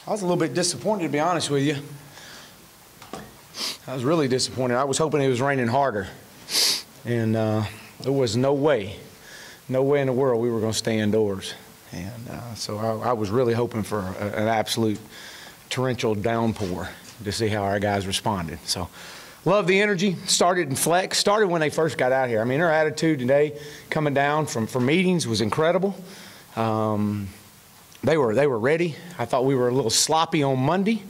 I was a little bit disappointed, to be honest with you. I was really disappointed. I was hoping it was raining harder. And there was no way in the world we were going to stay indoors. And so I was really hoping for an absolute torrential downpour to see how our guys responded. So love the energy. Started in flex. Started when they first got out here. I mean, their attitude today coming down from meetings was incredible. They were ready. I thought we were a little sloppy on Monday,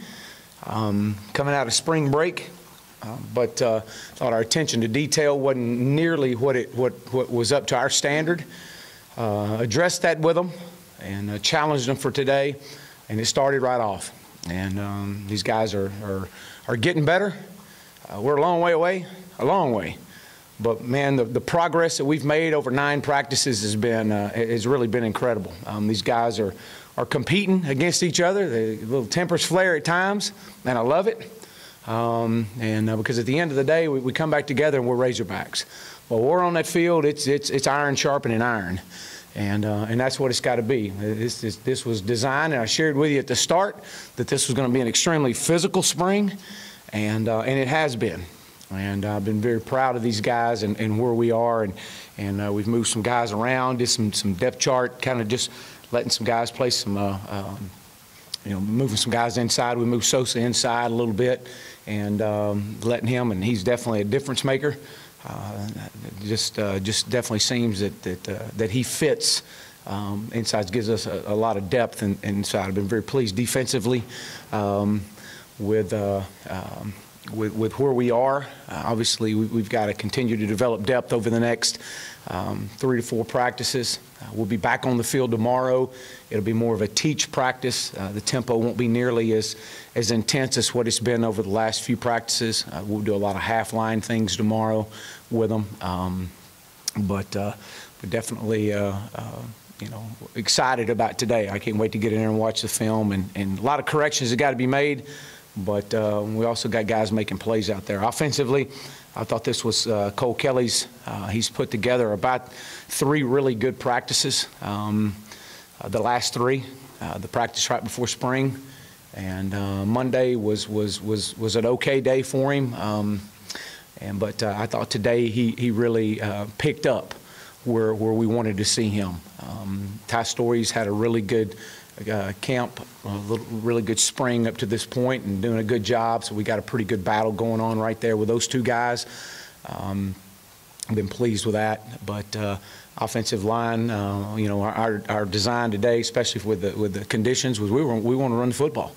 coming out of spring break, but thought our attention to detail wasn't nearly what was up to our standard. Addressed that with them and challenged them for today, and it started right off. And these guys are getting better. We're a long way away, a long way. But man, the progress that we've made over 9 practices has really been incredible. These guys are competing against each other. The little tempers flare at times, and I love it. Because at the end of the day, we come back together and we're Razorbacks. Well, we're on that field. It's iron sharpening iron, and that's what it's got to be. This was designed, and I shared with you at the start that this was going to be an extremely physical spring, and it has been. And I've been very proud of these guys and where we are, and we've moved some guys around, did some depth chart, kind of just letting some guys play some, moving some guys inside. We moved Sosa inside a little bit, and letting him, and he's definitely a difference maker. Just definitely seems that he fits. Inside gives us a lot of depth inside. I've been very pleased defensively with where we are. Obviously, we've got to continue to develop depth over the next 3 to 4 practices. We'll be back on the field tomorrow. It'll be more of a teach practice. The tempo won't be nearly as intense as what it's been over the last few practices. We'll do a lot of half-line things tomorrow with them. But definitely, excited about today. I can't wait to get in there and watch the film. And a lot of corrections that got to be made. But we also got guys making plays out there. Offensively, I thought this was Cole Kelly's. He's put together about 3 really good practices. The last 3, the practice right before spring, and Monday was an okay day for him. But I thought today he really picked up where we wanted to see him. Ty Story's had a really good camp, really good spring up to this point, and doing a good job. So we got a pretty good battle going on right there with those 2 guys. I've been pleased with that. But offensive line, our design today, especially with the conditions, was we want to run the football,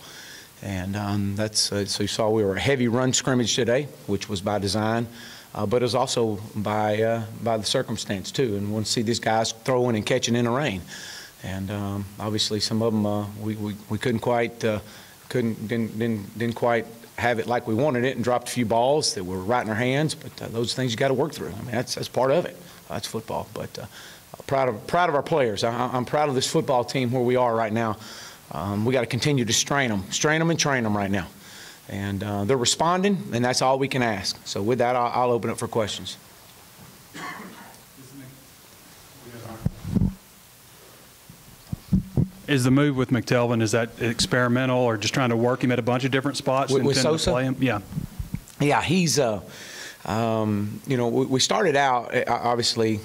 and so you saw we were a heavy run scrimmage today, which was by design. But it was also by the circumstance too, and want to see these guys throwing and catching in the rain. And obviously, some of them we couldn't quite didn't quite have it like we wanted it, and dropped a few balls that were right in our hands. But those things you got to work through. I mean, that's part of it. That's football. But proud of our players. I'm proud of this football team where we are right now. We got to continue to strain them and train them right now. And they're responding, and that's all we can ask. So with that, I'll open it for questions. Is the move with McTelvin, is that experimental or just trying to work him at a bunch of different spots? With Sosa? To play him? Yeah. Yeah, he's, we started out, obviously,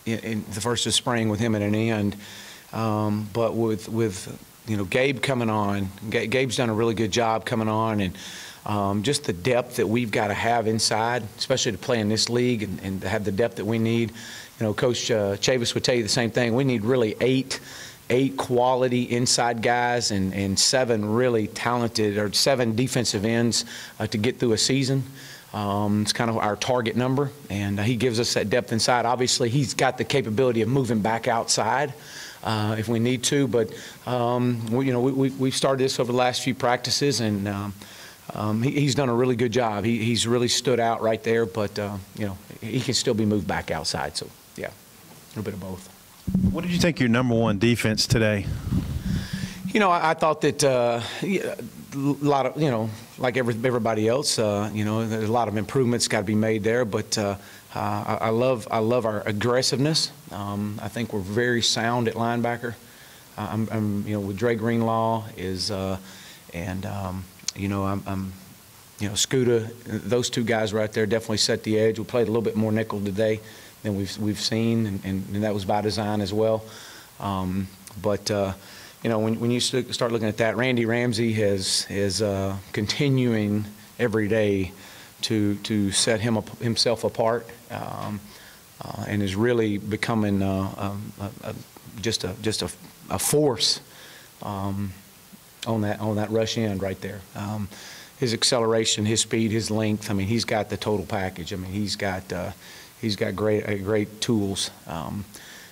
in the first of spring with him at an end. But with Gabe coming on, Gabe's done a really good job coming on, and just the depth that we've got to have inside, especially to play in this league and to have the depth that we need. Coach Chavis would tell you the same thing. We need really eight quality inside guys and 7 really talented, or 7 defensive ends to get through a season. It's kind of our target number, and he gives us that depth inside. Obviously, he's got the capability of moving back outside if we need to, but we've started this over the last few practices, and he's done a really good job. He's really stood out right there, but he can still be moved back outside. So yeah, a little bit of both. What did you think your #1 defense today? I thought that a lot of, like everybody else, there's a lot of improvements got to be made there. But I love our aggressiveness. I think we're very sound at linebacker. with Dre Greenlaw Scooter, those two guys right there definitely set the edge. We played a little bit more nickel today than we've seen, and that was by design as well. When you start looking at that, Randy Ramsey is continuing every day to set himself apart, and is really becoming just a force on that rush end right there. His acceleration, his speed, his length. I mean, he's got the total package. I mean, he's got great tools.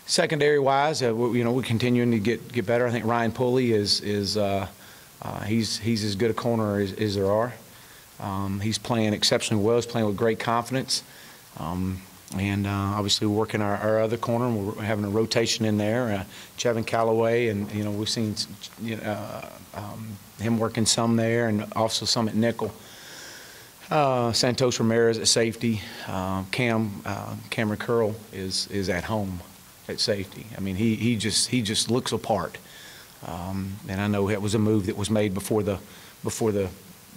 Secondary-wise, we're continuing to get better. I think Ryan Pulley is he's as good a corner as there are. He's playing exceptionally well. He's playing with great confidence. Obviously we're working our other corner. We're having a rotation in there. Chevin Callaway, and we've seen him working some there, and also some at nickel. Santos Ramirez at safety. Cameron Curl is at home at safety. I mean, he just looks apart. And I know it was a move that was made before the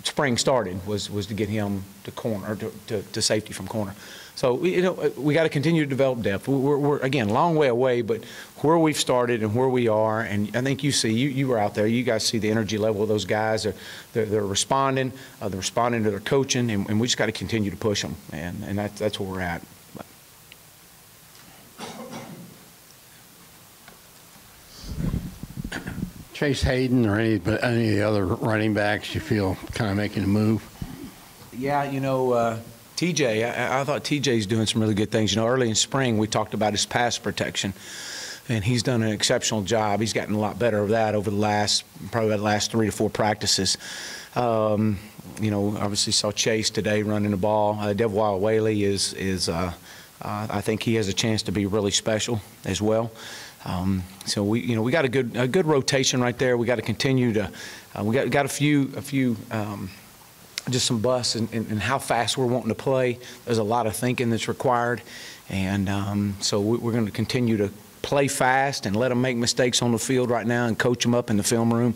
spring started, was to get him to corner, or to safety from corner. So we got to continue to develop depth. We're again a long way away, but where we've started and where we are, and I think you were out there. You guys see the energy level of those guys. They're responding. They're responding to their coaching, and we just got to continue to push them, and that's where we're at. Chase Hayden or any of the other running backs you feel kind of making a move? Yeah, TJ, I thought TJ's doing some really good things. Early in spring we talked about his pass protection, and he's done an exceptional job. He's gotten a lot better of that over probably the last 3 to 4 practices. Obviously saw Chase today running the ball. Devwah Whaley is I think he has a chance to be really special as well. So we got a good rotation right there. We got to continue to we got a few just some busts and how fast we're wanting to play. There's a lot of thinking that's required, and so we're going to continue to play fast and let them make mistakes on the field right now and coach them up in the film room.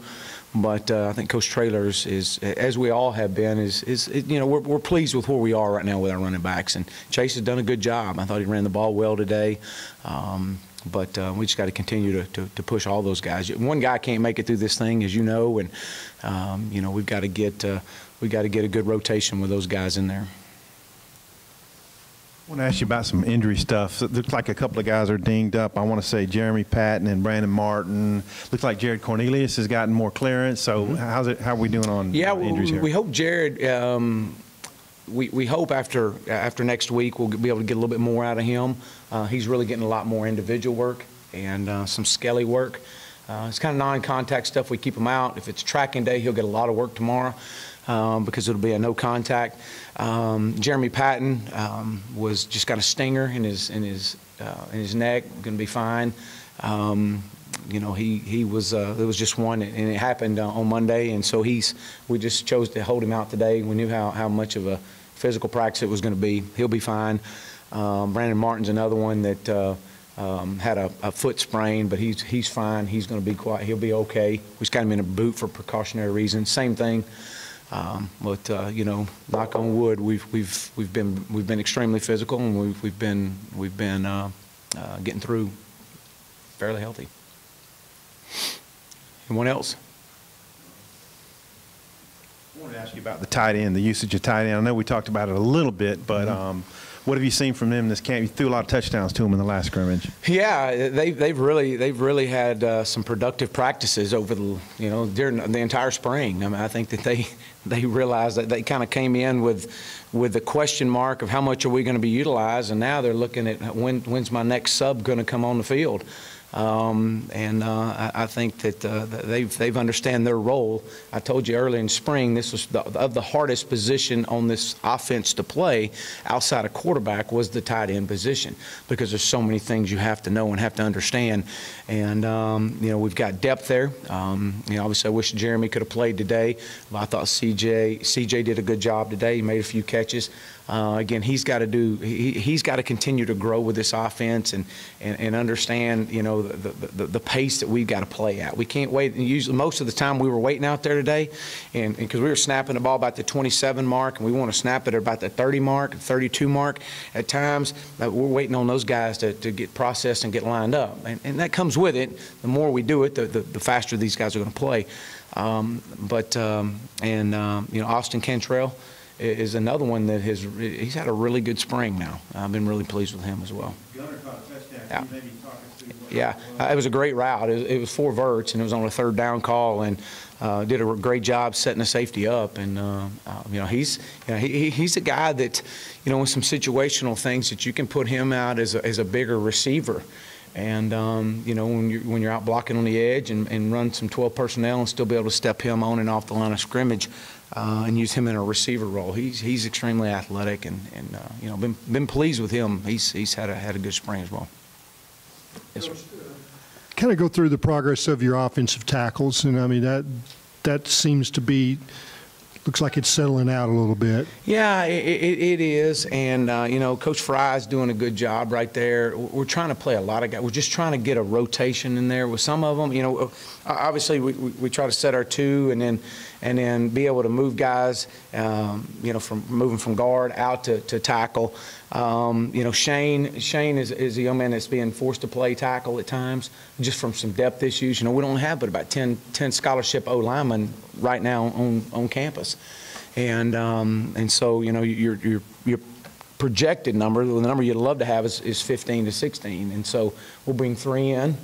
But I think Coach Traylor is, as we all have been, we're pleased with where we are right now with our running backs. And Chase has done a good job. I thought he ran the ball well today. But we just got to continue to push all those guys. One guy can't make it through this thing, as you know, and we've got to get a good rotation with those guys in there. I want to ask you about some injury stuff. It looks like a couple of guys are dinged up. I want to say Jeremy Patton and Brandon Martin. Looks like Jared Cornelius has gotten more clearance. So how are we doing on injuries here? We hope Jared. We hope after next week we'll be able to get a little bit more out of him. He's really getting a lot more individual work and some skelly work. It's kind of non-contact stuff. We keep him out. If it's tracking day, he'll get a lot of work tomorrow because it'll be a no contact. Jeremy Patton was just got a stinger in his neck. Going to be fine. He was it was just one, and it happened on Monday, and so we just chose to hold him out today. We knew how much of a physical practice it was going to be. He'll be fine. Brandon Martin's another one that had a foot sprain, but he's fine. He's going to be quiet. He'll be okay. We just got him in a boot for precautionary reasons. Same thing. But knock on wood, we've been extremely physical, and we've been getting through fairly healthy. Anyone else? I wanted to ask you about the tight end, the usage of tight end. I know we talked about it a little bit, but what have you seen from them this camp? You threw a lot of touchdowns to them in the last scrimmage. Yeah, they've really had some productive practices over during the entire spring. I mean, I think that they realized that they kind of came in with the question mark of how much are we going to be utilized, and now they're looking at when's my next sub going to come on the field. I think that they've understand their role. I told you early in spring this was the hardest position on this offense to play outside of quarterback was the tight end position, because there's so many things you have to know and have to understand. And we've got depth there. Obviously I wish Jeremy could have played today. I thought CJ did a good job today. He made a few catches. Again, he's got to continue to grow with this offense and understand know, the pace that we've got to play at. We can't wait. And usually, most of the time, we were waiting out there today, and because we were snapping the ball about the 27 mark, and we want to snap it at about the 30 mark, 32 mark at times. We're waiting on those guys to get processed and get lined up, and that comes with it. The more we do it, the faster these guys are going to play. You know, Austin Cantrell is another one that he's had a really good spring now. I've been really pleased with him as well. Gunner caught a touchdown. Yeah. Can you maybe talk us through what Yeah, it was a great route. It was 4 verts, and it was on a 3rd down call, and did a great job setting the safety up. And you know, he's a guy that, you know, with some situational things that you can put him out as a bigger receiver. And you know, when you're out blocking on the edge and run some 12 personnel and still be able to step him on and off the line of scrimmage and use him in a receiver role, he's extremely athletic, and you know, been pleased with him. He's had a good spring as well. Yes, sir. Kind of go through the progress of your offensive tackles, and I mean that seems to be, looks like it's settling out a little bit. Yeah, it is, and you know, Coach Fry's doing a good job right there. We're trying to play a lot of guys. We're just trying to get a rotation in there with some of them. You know, obviously we try to set our 2 and then be able to move guys, you know, from moving from guard out to tackle. You know, Shane is a young man that's being forced to play tackle at times, just from some depth issues. You know, we don't have but about 10 scholarship O linemen right now on campus, and so, you know, your projected number, the number you'd love to have is 15 to 16, and so we'll bring 3 in.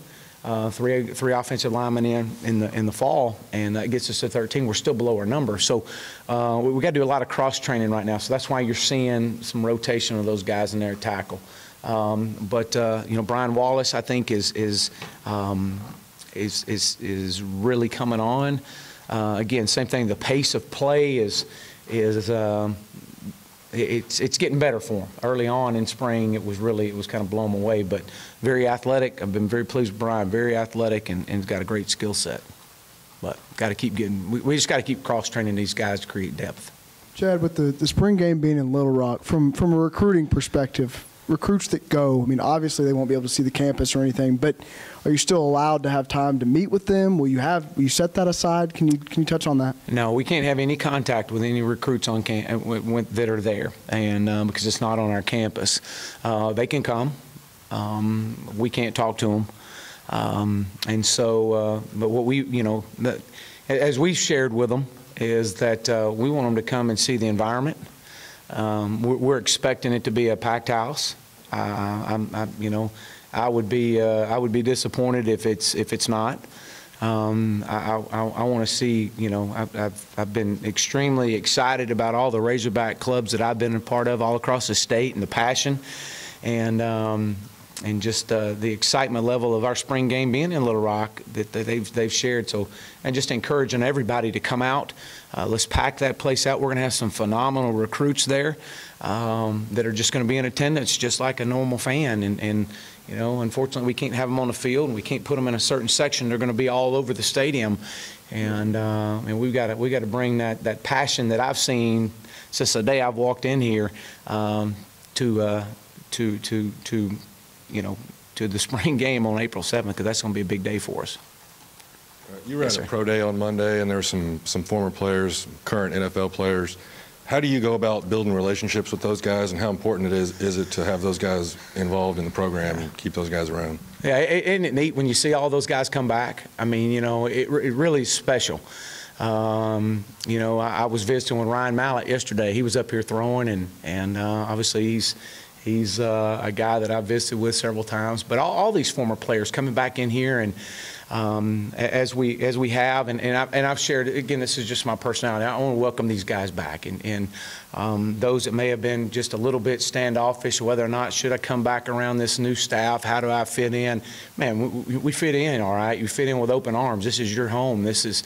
Three offensive linemen in the fall, and that gets us to 13. We're still below our number, so we got to do a lot of cross training right now. So that's why you're seeing some rotation of those guys in there at tackle. But you know, Brian Wallace, I think, is really coming on. Again, same thing. The pace of play is it's getting better for him. Early on in spring, it was kind of blowing him away, but very athletic. I've been very pleased with Brian. Very athletic, and he's got a great skill set. But got to keep getting. We just got to keep cross training these guys to create depth. Chad, with the spring game being in Little Rock, from a recruiting perspective, recruits that go, I mean, obviously they won't be able to see the campus or anything, but are you still allowed to have time to meet with them? Will you set that aside? Can you touch on that? No, we can't have any contact with any recruits on that are there, and because it's not on our campus. They can come. We can't talk to them, and so. But what we, you know, as we shared with them, is that we want them to come and see the environment. We're expecting it to be a packed house. You know, I would be disappointed if it's not. I want to see. You know, I've been extremely excited about all the Razorback clubs that I've been a part of all across the state, and the passion, and just the excitement level of our spring game being in Little Rock that they've shared. So, and just encouraging everybody to come out. Let's pack that place out. We're going to have some phenomenal recruits there that are just going to be in attendance just like a normal fan. And you know, unfortunately, we can't have them on the field, and we can't put them in a certain section. They're going to be all over the stadium, and we've got to bring that passion that I've seen since the day I've walked in here to you know, to the spring game on April 7th, because that's going to be a big day for us. You ran a pro day on Monday, and there were some former players, current NFL players. How do you go about building relationships with those guys, and how important is it to have those guys involved in the program and keep those guys around? Yeah, isn't it neat when you see all those guys come back? I mean, you know, it really is special. You know, I was visiting with Ryan Mallett yesterday. He was up here throwing, and obviously he's a guy that I've visited with several times. But all these former players coming back in here, and as we have, and I've shared, again, this is just my personality. I want to welcome these guys back, and those that may have been just a little bit standoffish, whether or not should I come back around this new staff, how do I fit in? Man, we fit in, all right. You fit in with open arms. This is your home. This is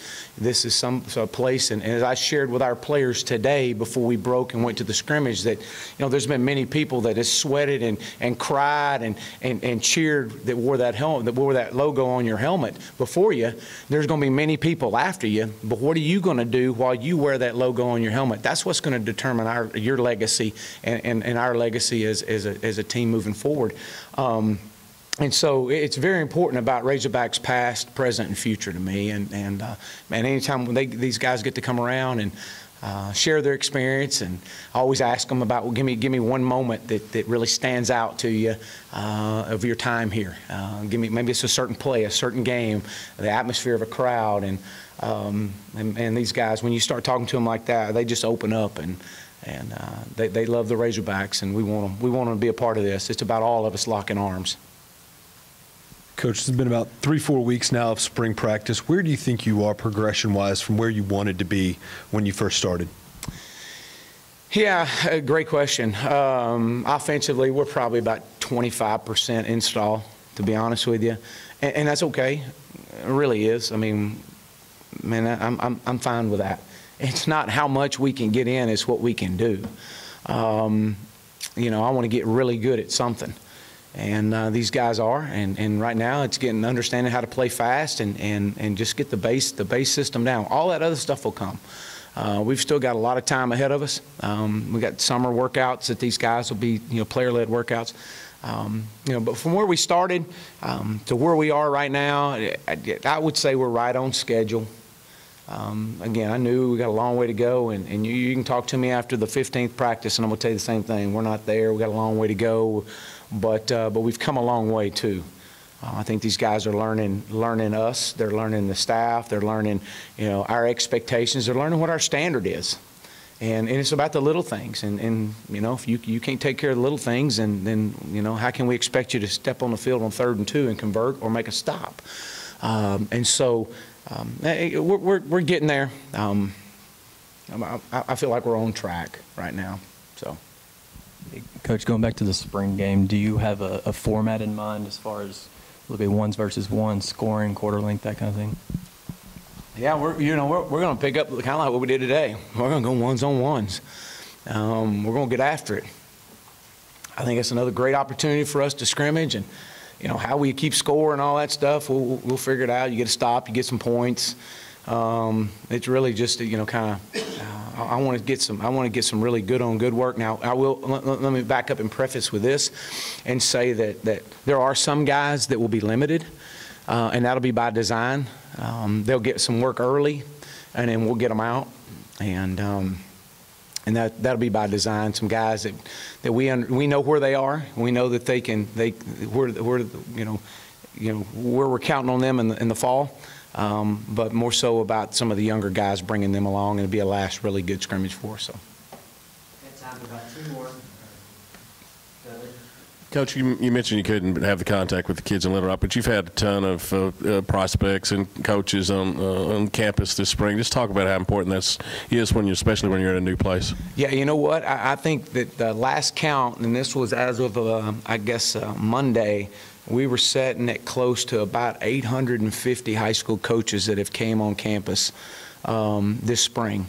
some place, and as I shared with our players today before we broke and went to the scrimmage, that, you know, there's been many people that have sweated and cried and cheered that wore that helmet, that wore that logo on your helmet before you. There's going to be many people after you, but what are you going to do while you wear that logo on your helmet? That's what's going to determine your legacy and our legacy as a team moving forward. And so it's very important about Razorbacks past, present, and future to me. And man, anytime when these guys get to come around and share their experience, and I always ask them about, well, give me one moment that really stands out to you of your time here. Maybe it's a certain play, a certain game, the atmosphere of a crowd, and these guys, when you start talking to them like that, they just open up, and they love the Razorbacks, and we want them to be a part of this. It's about all of us locking arms. Coach, it's been about 3-4 weeks now of spring practice. Where do you think you are progression-wise from where you wanted to be when you first started? Yeah, great question. Offensively, we're probably about 25% install, to be honest with you, and that's okay. It really is. I mean, man, I'm fine with that. It's not how much we can get in; it's what we can do. You know, I want to get really good at something. And these guys are, and right now it's getting understanding how to play fast and just get the base system down. All that other stuff will come. We've still got a lot of time ahead of us. We got summer workouts that these guys will be, you know, player-led workouts. You know, but from where we started to where we are right now, I would say we're right on schedule. Again, I knew we got a long way to go, and you can talk to me after the 15th practice, and I'm going to tell you the same thing. We're not there. We got a long way to go. But we've come a long way too. I think these guys are learning us. They're learning the staff. They're learning, you know, our expectations. They're learning what our standard is, and it's about the little things. And you know, if you can't take care of the little things, then you know, how can we expect you to step on the field on 3rd and 2 and convert or make a stop? And so we're getting there. I feel like we're on track right now. So. Coach, going back to the spring game, do you have a format in mind as far as a little bit ones versus ones, scoring, quarter length, that kind of thing? Yeah, we're going to pick up kind of like what we did today. We're going to go ones on ones. We're going to get after it. I think it's another great opportunity for us to scrimmage, and you know how we keep score and all that stuff. We'll figure it out. You get a stop, you get some points. It's really just you know kind of. I want to get some really good on good work. Now let me back up and preface with this, and say that there are some guys that will be limited, and that'll be by design. They'll get some work early, and then we'll get them out, and that'll be by design. Some guys that we know where they are. We know that where we're counting on them in the fall. But more so about some of the younger guys, bringing them along, and it'll be a last really good scrimmage for us. So. Time for about 2 more. Coach, you mentioned you couldn't have the contact with the kids in Little Rock, but you've had a ton of prospects and coaches on campus this spring. Just talk about how important that is especially when you're in a new place. Yeah, you know what? I think that the last count, and this was as of Monday, we were sitting at close to about 850 high school coaches that have came on campus this spring,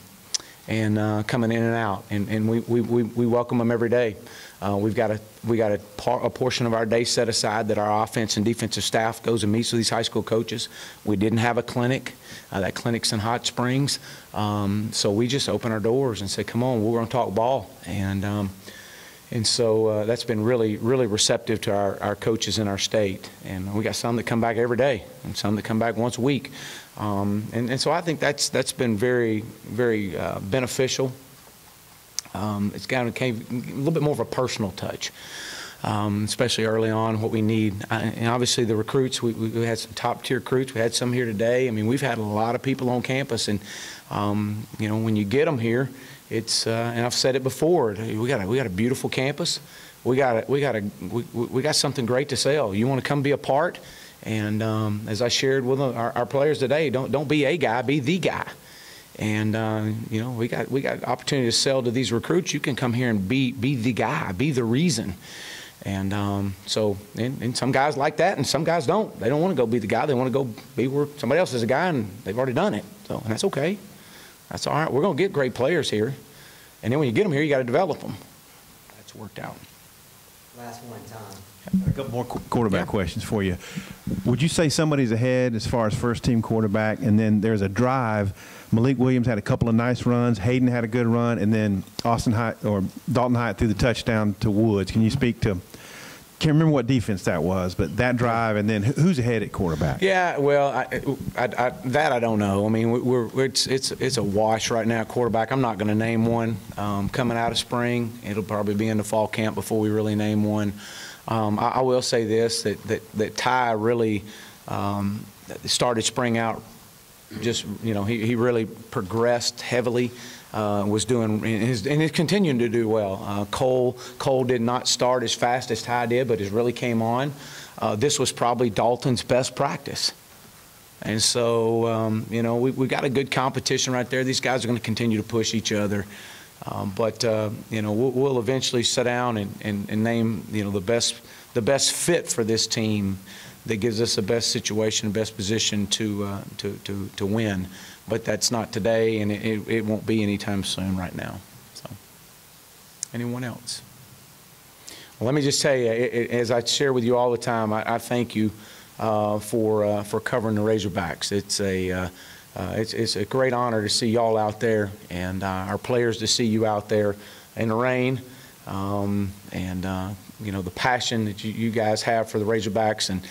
and coming in and out, and we welcome them every day. We got a portion of our day set aside that our offense and defensive staff goes and meets with these high school coaches. We didn't have a clinic. That clinic's in Hot Springs, so we just open our doors and say, "Come on, we're going to talk ball." And so that's been really, really receptive to our coaches in our state. And we got some that come back every day and some that come back once a week. And so I think that's been very, very beneficial. It's got a little bit more of a personal touch, especially early on, what we need. And obviously the recruits, we had some top-tier recruits. We had some here today. I mean, we've had a lot of people on campus. And, you know, when you get them here, it's and I've said it before. We got a beautiful campus. We got something great to sell. You want to come be a part, and as I shared with our players today, don't be a guy, be the guy. And you know, we got opportunity to sell to these recruits. You can come here and be the guy, be the reason. And so some guys like that, and some guys don't. They don't want to go be the guy. They want to go be where somebody else is a guy, and they've already done it. So and that's okay. That's all right. We're going to get great players here. And then when you get them here, you got to develop them. That's worked out. Last one, Tom. A couple more quarterback questions for you. Would you say somebody's ahead as far as first-team quarterback, and then there's a drive? Malik Williams had a couple of nice runs. Hayden had a good run, and then Dalton Hyatt threw the touchdown to Woods. Can you speak to can't remember what defense that was, but that drive, and then who's ahead at quarterback? Yeah, well, that I don't know. I mean, it's a wash right now at quarterback. I'm not going to name one coming out of spring. It'll probably be in the fall camp before we really name one. I will say this, that Ty really started spring out just, you know, he really progressed heavily. Was doing and is continuing to do well. Cole did not start as fast as Ty did, but has really came on. This was probably Dalton's best practice, and so you know, we got a good competition right there. These guys are going to continue to push each other, but you know, we'll eventually sit down and name, you know, the best fit for this team that gives us the best situation, the best position to win. But that's not today, and it won't be anytime soon right now. So, anyone else? Well, let me just tell you, as I share with you all the time, I thank you for covering the Razorbacks. It's a great honor to see y'all out there, and our players to see you out there in the rain, and you know, the passion that you guys have for the Razorbacks, and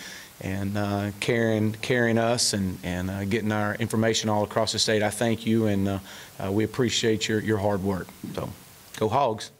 carrying us and getting our information all across the state. I thank you, and we appreciate your hard work. So, go Hogs.